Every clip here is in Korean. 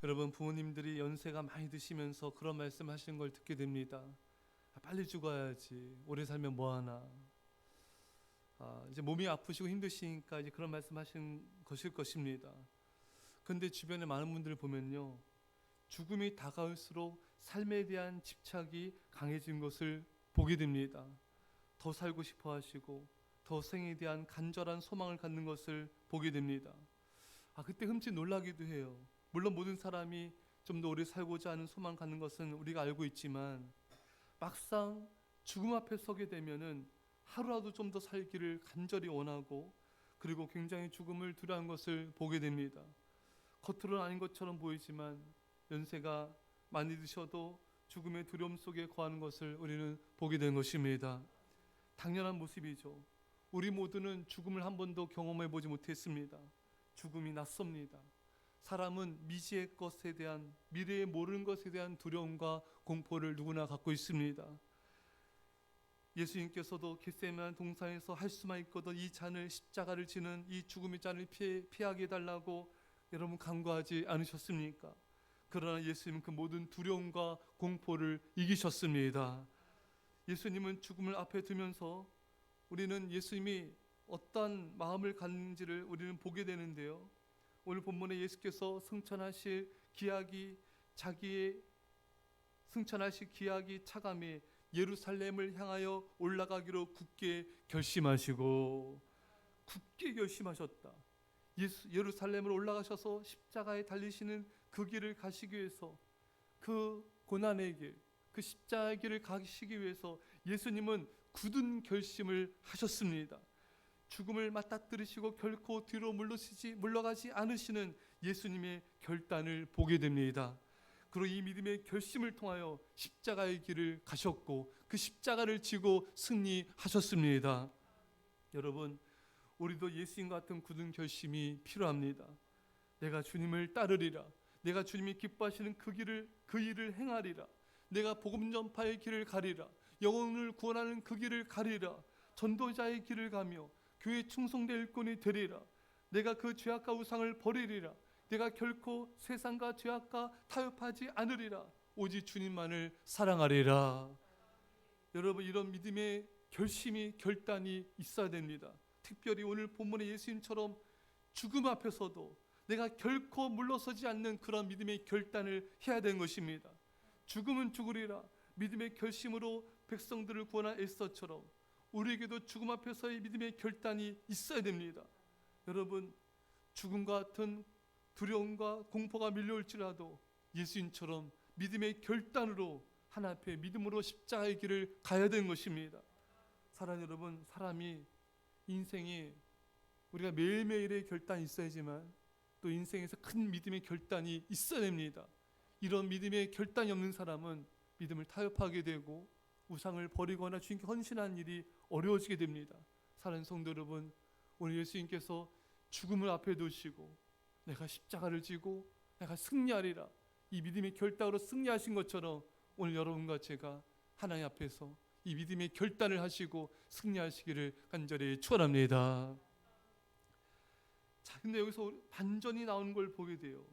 여러분, 부모님들이 연세가 많이 드시면서 그런 말씀 하시는 걸 듣게 됩니다. 빨리 죽어야지, 오래 살면 뭐하나. 이제 몸이 아프시고 힘드시니까 이제 그런 말씀 하신 것일 것입니다. 근데 주변에 많은 분들을 보면요, 죽음이 다가올수록 삶에 대한 집착이 강해진 것을 보게 됩니다. 더 살고 싶어 하시고 더 생에 대한 간절한 소망을 갖는 것을 보게 됩니다. 그때 흠칫 놀라기도 해요. 물론 모든 사람이 좀 더 오래 살고자 하는 소망을 갖는 것은 우리가 알고 있지만, 막상 죽음 앞에 서게 되면은 하루라도 좀 더 살기를 간절히 원하고, 그리고 굉장히 죽음을 두려워하는 것을 보게 됩니다. 겉으로는 아닌 것처럼 보이지만 연세가 많이 드셔도 죽음의 두려움 속에 거하는 것을 우리는 보게 된 것입니다. 당연한 모습이죠. 우리 모두는 죽음을 한 번도 경험해 보지 못했습니다. 죽음이 낯섭니다. 사람은 미지의 것에 대한, 미래에 모르는 것에 대한 두려움과 공포를 누구나 갖고 있습니다. 예수님께서도 겟세마네 동산에서 할 수만 있거든 이 잔을, 십자가를 지는 이 죽음의 잔을 피하게 해달라고 여러분 간구하지 않으셨습니까? 그러나 예수님은 그 모든 두려움과 공포를 이기셨습니다. 예수님은 죽음을 앞에 두면서 우리는 예수님이 어떤 마음을 갖는지를 우리는 보게 되는데요, 오늘 본문에 예수께서 승천하실 기약이, 자기의 승천하실 기약이 차감해 예루살렘을 향하여 올라가기로 굳게 결심하시고, 굳게 결심하셨다. 예루살렘으로 올라가셔서 십자가에 달리시는 그 길을 가시기 위해서, 그 고난의 길, 그 십자가의 길을 가시기 위해서 예수님은 굳은 결심을 하셨습니다. 죽음을 맞닥뜨리시고 결코 뒤로 물러가지 않으시는 예수님의 결단을 보게 됩니다. 그리고 이 믿음의 결심을 통하여 십자가의 길을 가셨고 그 십자가를 지고 승리하셨습니다. 여러분, 우리도 예수님 같은 굳은 결심이 필요합니다. 내가 주님을 따르리라. 내가 주님이 기뻐하시는 그 일을 행하리라. 내가 복음 전파의 길을 가리라. 영혼을 구원하는 그 길을 가리라. 전도자의 길을 가며 교회 충성된 일꾼이 되리라. 내가 그 죄악과 우상을 버리리라. 내가 결코 세상과 죄악과 타협하지 않으리라. 오직 주님만을 사랑하리라. 여러분, 이런 믿음의 결심이, 결단이 있어야 됩니다. 특별히 오늘 본문의 예수님처럼 죽음 앞에서도 내가 결코 물러서지 않는 그런 믿음의 결단을 해야 되는 것입니다. 죽음은 죽으리라 믿음의 결심으로 백성들을 구원한 에스더처럼 우리에게도 죽음 앞에서의 믿음의 결단이 있어야 됩니다. 여러분, 죽음과 같은 두려움과 공포가 밀려올지라도 예수님처럼 믿음의 결단으로 하나님 앞에 믿음으로 십자가의 길을 가야 되는 것입니다. 사랑 여러분, 사람이 인생에 우리가 매일매일의 결단이 있어야지만 또 인생에서 큰 믿음의 결단이 있어야 됩니다. 이런 믿음의 결단이 없는 사람은 믿음을 타협하게 되고 우상을 버리거나 주님께 헌신하는 일이 어려워지게 됩니다. 사랑하는 성도 여러분, 오늘 예수님께서 죽음을 앞에 두시고 내가 십자가를 지고 내가 승리하리라, 이 믿음의 결단으로 승리하신 것처럼 오늘 여러분과 제가 하나님 앞에서 이 믿음의 결단을 하시고 승리하시기를 간절히 축원합니다. 자, 근데 여기서 반전이 나오는 걸 보게 돼요.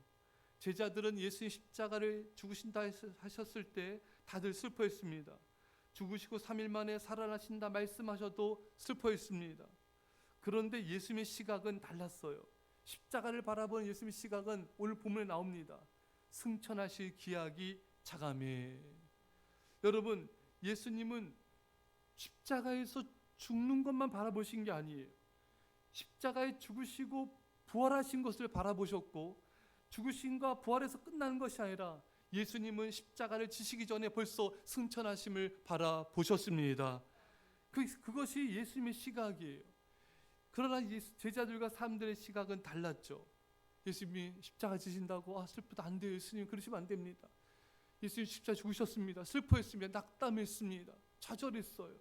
제자들은 예수님 십자가를 죽으신다 하셨을 때 다들 슬퍼했습니다. 죽으시고 3일 만에 살아나신다 말씀하셔도 슬퍼했습니다. 그런데 예수님의 시각은 달랐어요. 십자가를 바라보는 예수님의 시각은 오늘 본문에 나옵니다. 승천하실 기약이 차감해. 여러분, 예수님은 십자가에서 죽는 것만 바라보신 게 아니에요. 십자가에 죽으시고 부활하신 것을 바라보셨고, 죽으심과 부활에서 끝나는 것이 아니라 예수님은 십자가를 지시기 전에 벌써 승천하심을 바라보셨습니다. 그것이 예수님의 시각이에요. 그러나 제자들과 사람들의 시각은 달랐죠. 예수님이 십자가 지신다고 슬프다, 안 돼요. 예수님 그러시면 안 됩니다. 예수님 십자가 죽으셨습니다. 슬퍼했습니다. 낙담했습니다. 좌절했어요.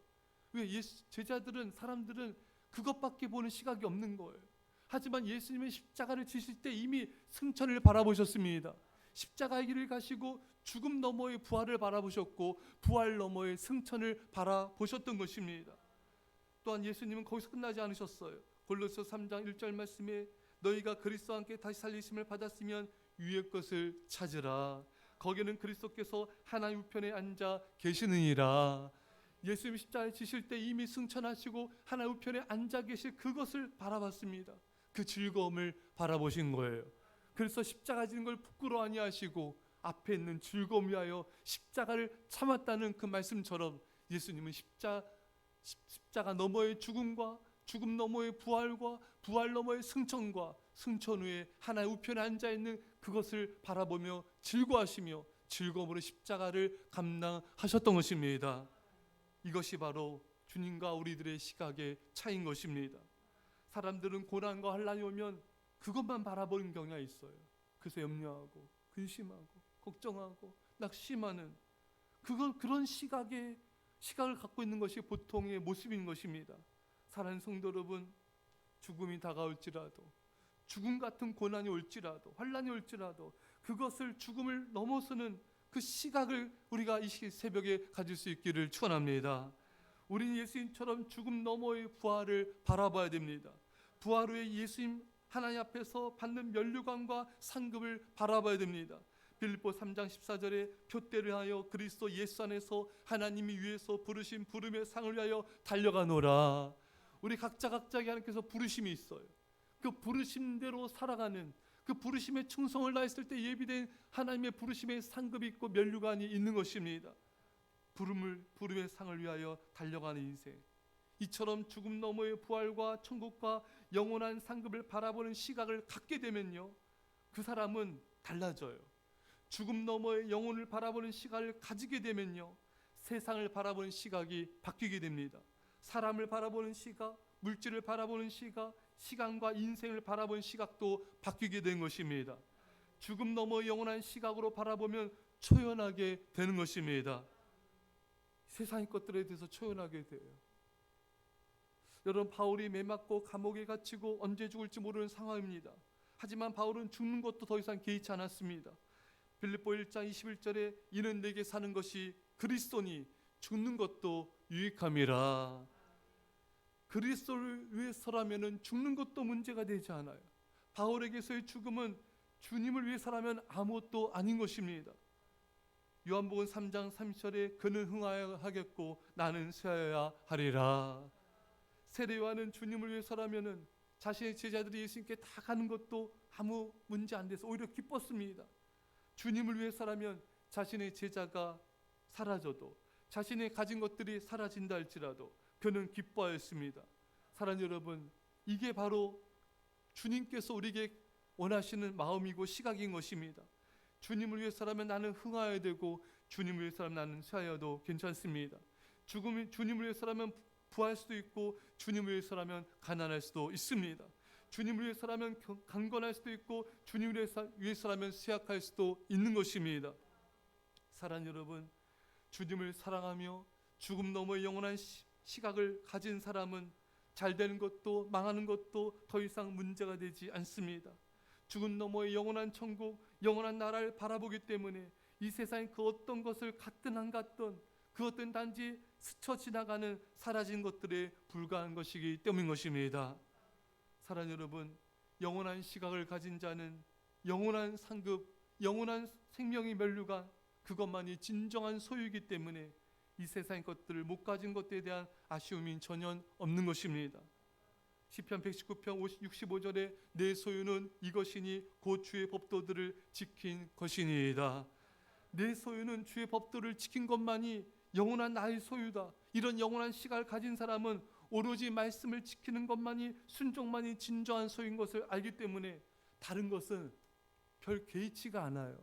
왜? 제자들은, 사람들은 그것밖에 보는 시각이 없는 거예요. 하지만 예수님의 십자가를 지실 때 이미 승천을 바라보셨습니다. 십자가의 길을 가시고 죽음 너머의 부활을 바라보셨고 부활 너머의 승천을 바라보셨던 것입니다. 또한 예수님은 거기서 끝나지 않으셨어요. 골로새 3장 1절 말씀에 너희가 그리스도와 함께 다시 살리심을 받았으면 위의 것을 찾으라. 거기는 그리스도께서 하나님 우편에 앉아 계시느니라. 예수님 십자가에 지실 때 이미 승천하시고 하나님 우편에 앉아 계실 그것을 바라봤습니다. 그 즐거움을 바라보신 거예요. 그래서 십자가 지는 걸 부끄러워 아니하시고 앞에 있는 즐거움 위하여 십자가를 참았다는 그 말씀처럼 예수님은 십자가 너머의 죽음과 죽음 너머의 부활과 부활 너머의 승천과 승천 후에 하나의 우편에 앉아있는 그것을 바라보며 즐거워하시며 즐거움으로 십자가를 감당하셨던 것입니다. 이것이 바로 주님과 우리들의 시각의 차이인 것입니다. 사람들은 고난과 환난이 오면 그것만 바라보는 경향이 있어요. 그래서 염려하고 근심하고 걱정하고 낙심하는 그런 시각을 갖고 있는 것이 보통의 모습인 것입니다. 사랑하는 성도 여러분, 죽음이 다가올지라도 죽음 같은 고난이 올지라도 환난이 올지라도 그것을 죽음을 넘어서는 그 시각을 우리가 이 새벽에 가질 수 있기를 축원합니다. 우리는 예수님처럼 죽음 너머의 부활을 바라봐야 됩니다. 부활 후에 예수님 하나님 앞에서 받는 면류관과 상급을 바라봐야 됩니다. 빌립보 3장 14절에 표대를 하여 그리스도 예수 안에서 하나님이 위에서 부르신 부름의 상을 위하여 달려가노라. 우리 각자에게 하나님께서 부르심이 있어요. 그 부르심대로 살아가는 그 부르심의 충성을 다했을 때 예비된 하나님의 부르심의 상급이 있고 면류관이 있는 것입니다. 부름의 상을 위하여 달려가는 인생, 이처럼 죽음 너머의 부활과 천국과 영원한 상급을 바라보는 시각을 갖게 되면요, 그 사람은 달라져요. 죽음 너머의 영혼을 바라보는 시각을 가지게 되면요, 세상을 바라보는 시각이 바뀌게 됩니다. 사람을 바라보는 시각, 물질을 바라보는 시각, 시간과 인생을 바라보는 시각도 바뀌게 된 것입니다. 죽음 너머의 영원한 시각으로 바라보면 초연하게 되는 것입니다. 세상의 것들에 대해서 초연하게 돼요. 여러분, 바울이 매맞고 감옥에 갇히고 언제 죽을지 모르는 상황입니다. 하지만 바울은 죽는 것도 더 이상 개의치 않았습니다. 빌립보 1장 21절에 이는 내게 사는 것이 그리스도니 죽는 것도 유익함이라. 그리스도를 위해서라면 죽는 것도 문제가 되지 않아요. 바울에게서의 죽음은 주님을 위해서라면 아무것도 아닌 것입니다. 요한복음 3장 30절에 그는 흥하여야 하겠고 나는 쇠하여야 하리라. 세례 요한은 주님을 위해서라면 자신의 제자들이 예수님께 다 가는 것도 아무 문제 안 돼서 오히려 기뻤습니다. 주님을 위해서라면 자신의 제자가 사라져도, 자신의 가진 것들이 사라진다 할지라도 그는 기뻐하였습니다. 사랑하는 여러분, 이게 바로 주님께서 우리에게 원하시는 마음이고 시각인 것입니다. 주님을 위해서라면 나는 흥하여야 되고 주님을 위해서라면 나는 쇠하여도 괜찮습니다. 주님을 위해서라면 부할 수도 있고 주님을 위해서라면 가난할 수도 있습니다. 주님을 위해서라면 강건할 수도 있고 주님을 위해서라면 쇠약할 수도 있는 것입니다. 사랑하는 여러분, 주님을 사랑하며 죽음 너머의 영원한 시각을 가진 사람은 잘 되는 것도 망하는 것도 더 이상 문제가 되지 않습니다. 죽음 너머의 영원한 천국, 영원한 나라를 바라보기 때문에 이 세상의 그 어떤 것을 갖든 안 갖든 그것들은 단지 스쳐 지나가는 사라진 것들에 불과한 것이기 때문인 것입니다. 사랑하는 여러분, 영원한 시각을 가진 자는 영원한 상급, 영원한 생명의 면류관, 그것만이 진정한 소유이기 때문에 이 세상의 것들을 못 가진 것에 대한 아쉬움이 전혀 없는 것입니다. 시편 119편 65절에 내 소유는 이것이니 곧 주의 법도들을 지킨 것이니이다. 내 소유는 주의 법도를 지킨 것만이 영원한 나의 소유다. 이런 영원한 시각을 가진 사람은 오로지 말씀을 지키는 것만이, 순종만이 진정한 소유인 것을 알기 때문에 다른 것은 별 개의치가 않아요.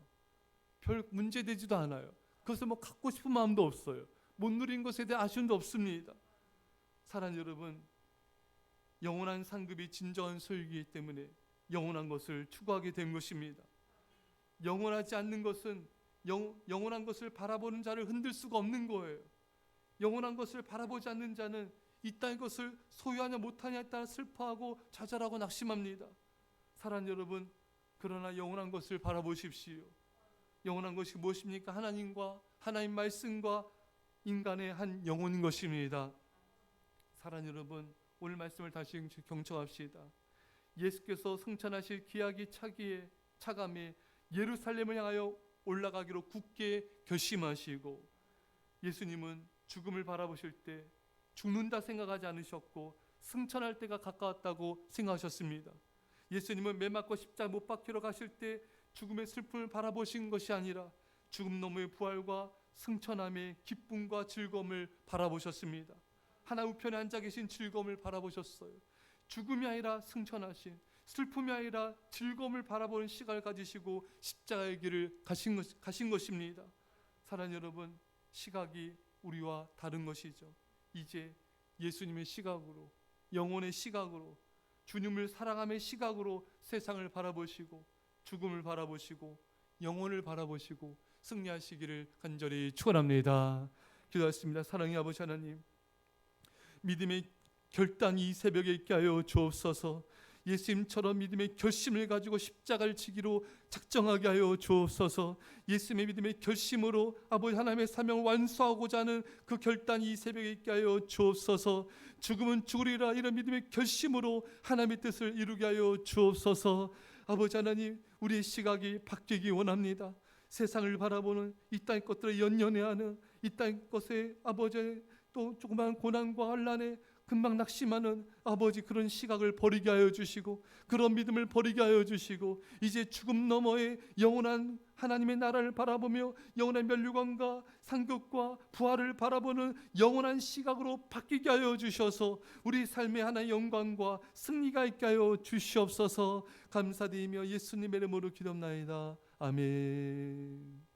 별 문제되지도 않아요. 그것을 갖고 싶은 마음도 없어요. 못 누린 것에 대한 아쉬움도 없습니다. 사랑하는 여러분, 영원한 상급이 진정한 소유이기 때문에 영원한 것을 추구하게 된 것입니다. 영원하지 않는 것은 영원한 것을 바라보는 자를 흔들 수가 없는 거예요. 영원한 것을 바라보지 않는 자는 이 땅의 것을 소유하냐 못하냐에 따라 슬퍼하고 좌절하고 낙심합니다. 사랑하는 여러분, 그러나 영원한 것을 바라보십시오. 영원한 것이 무엇입니까? 하나님과 하나님 말씀과 인간의 한 영혼인 것입니다. 사랑하는 여러분, 오늘 말씀을 다시 경청합시다. 예수께서 승천하실 기약이 차감에 예루살렘을 향하여 올라가기로 굳게 결심하시고, 예수님은 죽음을 바라보실 때 죽는다 생각하지 않으셨고 승천할 때가 가까웠다고 생각하셨습니다. 예수님은 매 맞고 십자가 못 박히러 가실 때 죽음의 슬픔을 바라보신 것이 아니라 죽음 너머의 부활과 승천함의 기쁨과 즐거움을 바라보셨습니다. 하나 우편에 앉아 계신 즐거움을 바라보셨어요. 죽음이 아니라 승천하신, 슬픔이 아니라 즐거움을 바라보는 시각을 가지시고 십자가의 길을 가신 것입니다. 사랑하는 여러분, 시각이 우리와 다른 것이죠. 이제 예수님의 시각으로, 영혼의 시각으로, 주님을 사랑함의 시각으로 세상을 바라보시고 죽음을 바라보시고 영혼을 바라보시고 승리하시기를 간절히 축원합니다. 기도하겠습니다. 사랑의 아버지 하나님, 믿음의 결단이 이 새벽에 있게 하여 주옵소서. 예수님처럼 믿음의 결심을 가지고 십자가를 지기로 작정하게 하여 주옵소서. 예수님의 믿음의 결심으로 아버지 하나님의 사명을 완수하고자 하는 그 결단이 이 새벽에 있게 하여 주옵소서. 죽음은 죽으리라, 이런 믿음의 결심으로 하나님의 뜻을 이루게 하여 주옵소서. 아버지 하나님, 우리의 시각이 바뀌기 원합니다. 세상을 바라보는 이 땅의 것들을 연연해하는, 이 땅의 것에 아버지 또 조그마한 고난과 환난에 금방 낙심하는 아버지, 그런 시각을 버리게 하여 주시고 그런 믿음을 버리게 하여 주시고 이제 죽음 너머의 영원한 하나님의 나라를 바라보며 영원한 면류관과 상급과 부활을 바라보는 영원한 시각으로 바뀌게 하여 주셔서 우리 삶의 하나의 영광과 승리가 있게 하여 주시옵소서. 감사드리며 예수님의 이름으로 기도합나이다. 아멘.